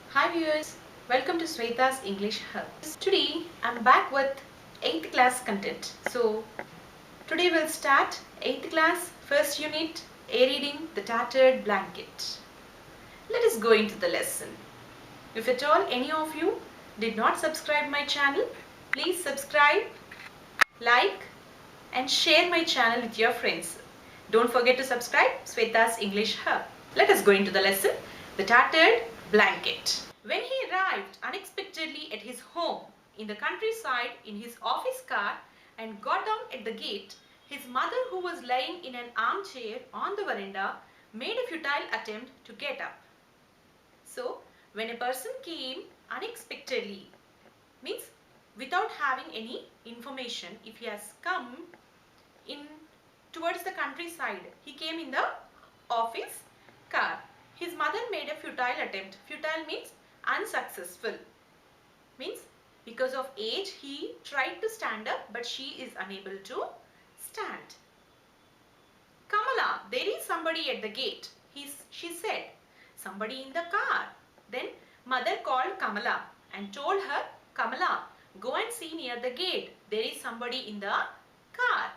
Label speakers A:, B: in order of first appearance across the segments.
A: Hi viewers, welcome to Sweta's English Hub. Today I'm back with 8th class content. So today we'll start 8th class first unit, A reading, The Tattered Blanket. Let us go into the lesson. If at all any of you did not subscribe my channel, please subscribe, like and share my channel with your friends. Don't forget to subscribe Sweta's English Hub. Let us go into the lesson, The Tattered Blanket. When he arrived unexpectedly at his home in the countryside in his office car and got down at the gate, his mother, who was lying in an armchair on the veranda, made a futile attempt to get up. So, when a person came unexpectedly, means without having any information, if he has come in towards the countryside, he came in the office car. His mother made a futile attempt. Futile means unsuccessful. Means because of age he tried to stand up but she is unable to stand. Kamala, there is somebody at the gate, she said. Somebody in the car. Then mother called Kamala and told her, Kamala, go and see near the gate. There is somebody in the car.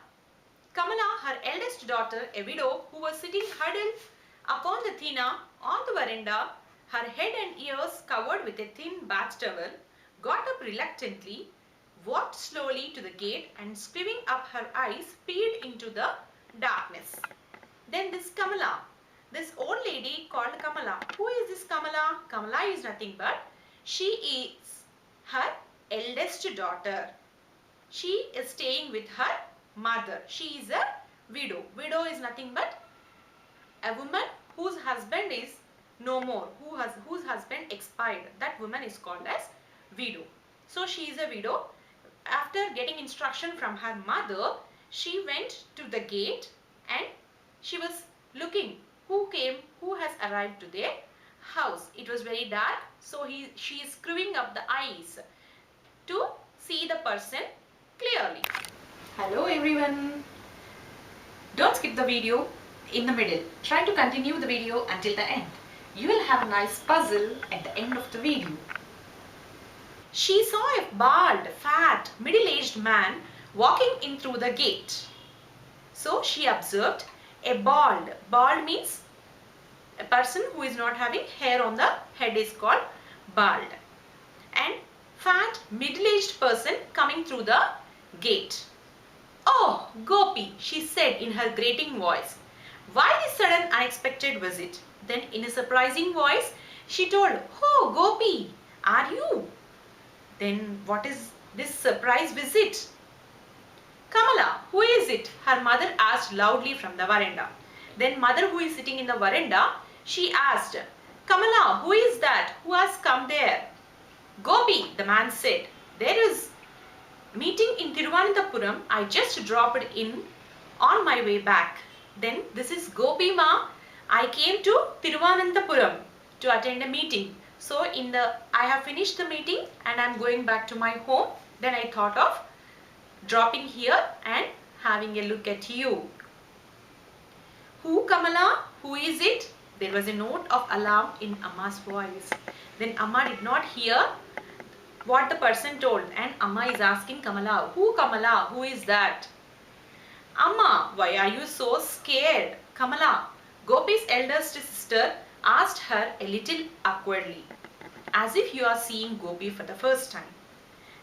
A: Kamala, her eldest daughter, a widow who was sitting huddled upon the tina on the veranda, her head and ears covered with a thin bath towel, got up reluctantly, walked slowly to the gate and screwing up her eyes peered into the darkness. Then this old lady called Kamala. Who is this Kamala? Kamala is nothing but she is her eldest daughter. She is staying with her mother. She is a widow. Widow is nothing but a woman whose husband is no more, whose husband expired. That woman is called as widow. So she is a widow. After getting instruction from her mother, she went to the gate and she was looking who has arrived to their house. It was very dark, so she is screwing up the eyes to see the person clearly. Hello everyone. Don't skip the video in the middle. Try to continue the video until the end. You will have a nice puzzle at the end of the video. She saw a bald, fat, middle-aged man walking in through the gate. So she observed a bald. Bald means a person who is not having hair on the head is called bald. And fat, middle-aged person coming through the gate. Oh, Gopi, she said in her grating voice. Why this sudden unexpected visit? Then in a surprising voice, she told, Oh, Gopi, are you? Then what is this surprise visit? Kamala, who is it? Her mother asked loudly from the veranda. Then mother, who is sitting in the veranda, she asked, Kamala, who is that? Who has come there? Gopi, the man said, there is meeting in Thiruvananthapuram. I just dropped in on my way back. Then this is Gopi ma. I came to Thiruvananthapuram to attend a meeting. So I have finished the meeting and I am going back to my home. Then I thought of dropping here and having a look at you. Who, Kamala? Who is it? There was a note of alarm in Amma's voice. Then Amma did not hear what the person told and Amma is asking Kamala, who Kamala? Who is that? Amma, why are you so scared? Kamala, Gopi's eldest sister, asked her a little awkwardly, as if you are seeing Gopi for the first time.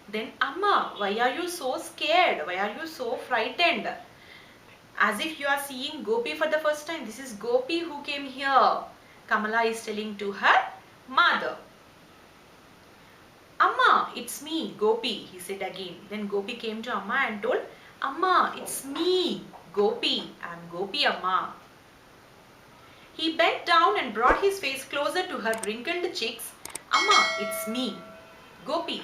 A: Then, Amma, why are you so scared? Why are you so frightened? As if you are seeing Gopi for the first time. This is Gopi who came here. Kamala is telling to her mother. Amma, it's me, Gopi, he said again. Then Gopi came to Amma and told, Amma, it's me, Gopi. I'm Gopi, Amma. He bent down and brought his face closer to her wrinkled cheeks. Amma, it's me, Gopi.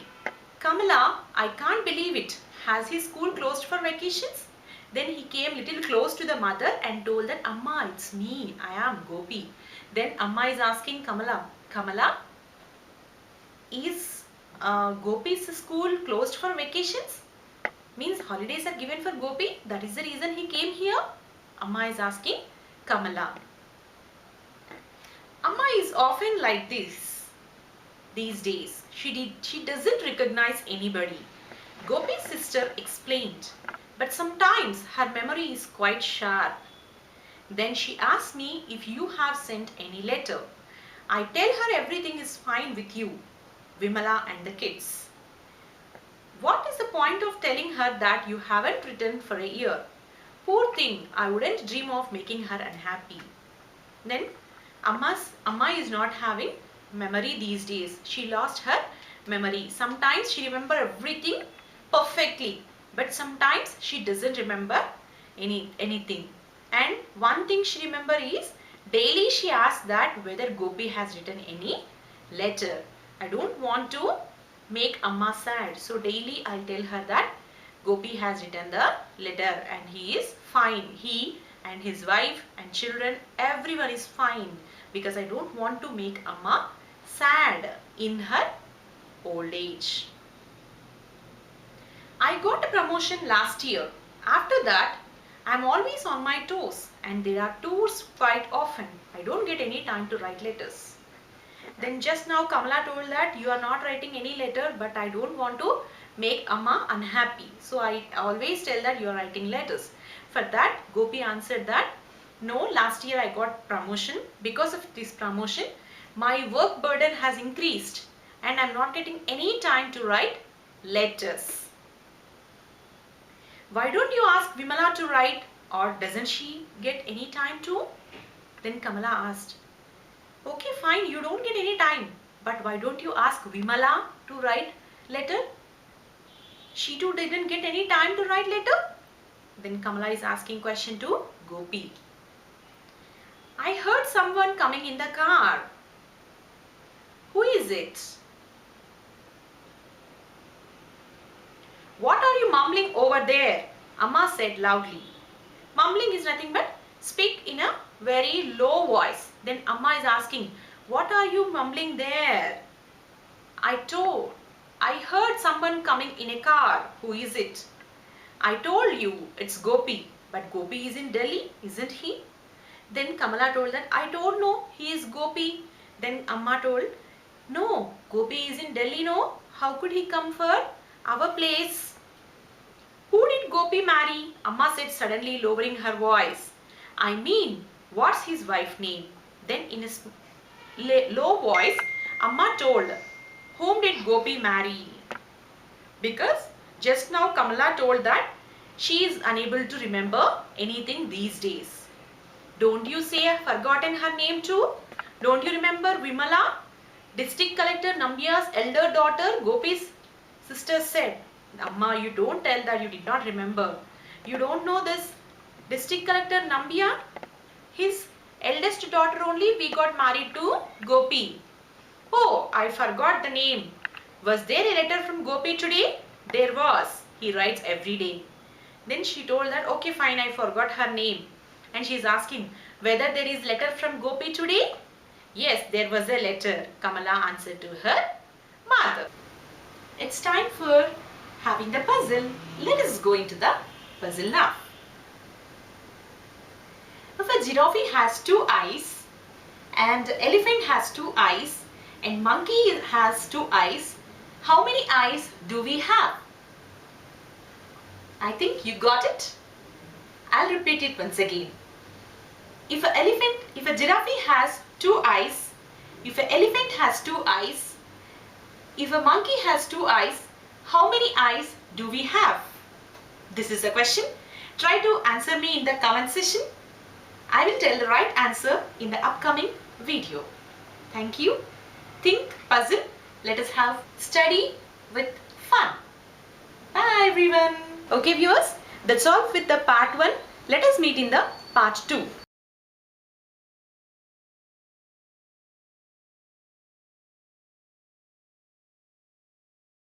A: Kamala, I can't believe it. Has his school closed for vacations? Then he came little close to the mother and told that, Amma, it's me, I am Gopi. Then Amma is asking Kamala, Kamala, is Gopi's school closed for vacations? Means holidays are given for Gopi. That is the reason he came here. Amma is asking Kamala. Amma is often like this these days. She doesn't recognize anybody. Gopi's sister explained, but sometimes her memory is quite sharp. Then she asked me if you have sent any letter. I tell her everything is fine with you, Vimala and the kids. What is the point of telling her that you haven't written for a year? Poor thing, I wouldn't dream of making her unhappy. Then Amma is not having memory these days. She lost her memory. Sometimes she remembers everything perfectly, but sometimes she doesn't remember anything. And one thing she remembers is daily she asks that whether Gopi has written any letter. I don't want to make Amma sad, so daily I'll tell her that Gopi has written the letter and he is fine. He and his wife and children, everyone is fine, because I don't want to make Amma sad in her old age. I got a promotion last year. After that, I'm always on my toes and there are tours quite often. I don't get any time to write letters. Then just now Kamala told that you are not writing any letter, but I don't want to make Amma unhappy. So I always tell that you are writing letters. For that, Gopi answered that, no, last year I got promotion. Because of this promotion, my work burden has increased and I'm not getting any time to write letters. Why don't you ask Vimala to write, or doesn't she get any time to? Then Kamala asked, okay, fine, you don't get any time, but why don't you ask Vimala to write letter? She too didn't get any time to write letter. Then Kamala is asking question to Gopi. I heard someone coming in the car. Who is it? What are you mumbling over there? Amma said loudly. Mumbling is nothing but speak in a very low voice. Then Amma is asking, what are you mumbling there? I heard someone coming in a car. Who is it? I told you it's Gopi, but Gopi is in Delhi, isn't he? Then Kamala told that I don't know, he is Gopi. Then Amma told, no, Gopi is in Delhi, no? How could he come for our place? Who did Gopi marry? Amma said suddenly, lowering her voice. I mean, what's his wife's name? Then in a low voice, Amma told, whom did Gopi marry? Because just now Kamala told that she is unable to remember anything these days. Don't you say I've forgotten her name too? Don't you remember Vimala? District Collector Nambiar's elder daughter, Gopi's sister said. Amma, you don't tell that you did not remember. You don't know this District Collector Nambiar? His eldest daughter only we got married to Gopi. Oh, I forgot the name. Was there a letter from Gopi today? There was. He writes every day. Then she told that, okay fine, I forgot her name. And she is asking whether there is letter from Gopi today? Yes, there was a letter, Kamala answered to her mother. It's time for having the puzzle. Let us go into the puzzle now. If a giraffe has 2 eyes and elephant has 2 eyes and monkey has 2 eyes, how many eyes do we have? I think you got it. I'll repeat it once again. If a giraffe has 2 eyes, if an elephant has 2 eyes, if a monkey has 2 eyes, how many eyes do we have? This is a question. Try to answer me in the comment section. I will tell the right answer in the upcoming video. Thank you. Think puzzle. Let us have study with fun. Bye everyone. Okay viewers, that's all with the part 1. Let us meet in the part 2.